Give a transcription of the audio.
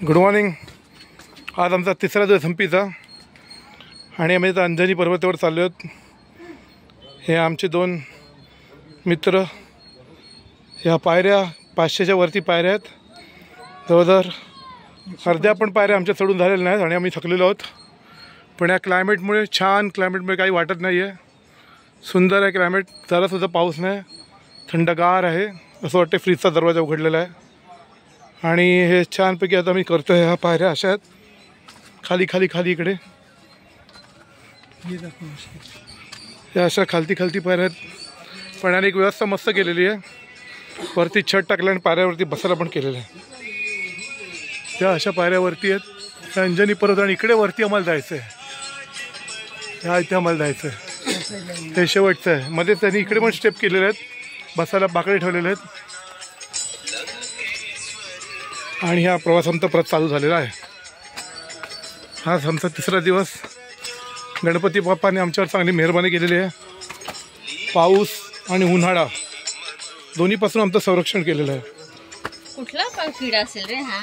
Good morning. आज आमचा तिसरा दिवस हंपीचा आणि आम्ही आता अंजनी पर्वतावर चाललो आहोत. हे आमचे दोन मित्र. ह्या पायऱ्या 500च्या वरती पायऱ्या आहेत. जवळजवळ अर्ध्या पण पायऱ्या आमच्या चढून झालेल्या नाहीत आणि आम्ही थकलेलो आहोत. पण या क्लायमेटमुळे, छान क्लायमेटमुळे काही वाटत नाही आहे. सुंदर आहे क्लायमेट. जरासुद्धा पाऊस नाही, थंडगार आहे. असं वाटतं फ्रीजचा दरवाजा उघडलेला आहे. आणि हे छानपैकी आता मी करतो आहे. ह्या पायऱ्या अशा आहेत, खाली खाली खाली इकडे हे अशा खालती पायऱ्या आहेत. पण आणि एक व्यवस्था मस्त केलेली आहे. वरती छत टाकलं आणि पायऱ्यावरती बसायला पण केलेलं आहे. त्या अशा पायऱ्यावरती आहेत. त्या अंजनी पर्वत आणि इकडे वरती आम्हाला जायचं आहे. ह्या इथे आम्हाला जायचं आहे. हे शेवटचं आहे. मध्ये त्यांनी इकडे पण स्टेप केलेले आहेत, बसायला बाकडे ठेवलेले आहेत. आणि हा प्रवास आमचा परत चालू झालेला आहे. हा आमचा तिसरा दिवस. गणपती बाप्पाने आमच्यावर चांगली मेहरबानी केलेली आहे. पाऊस आणि उन्हाळा दोन्हीपासून आमचं संरक्षण केलेलं आहे. कुठला किडा असेल रे हा?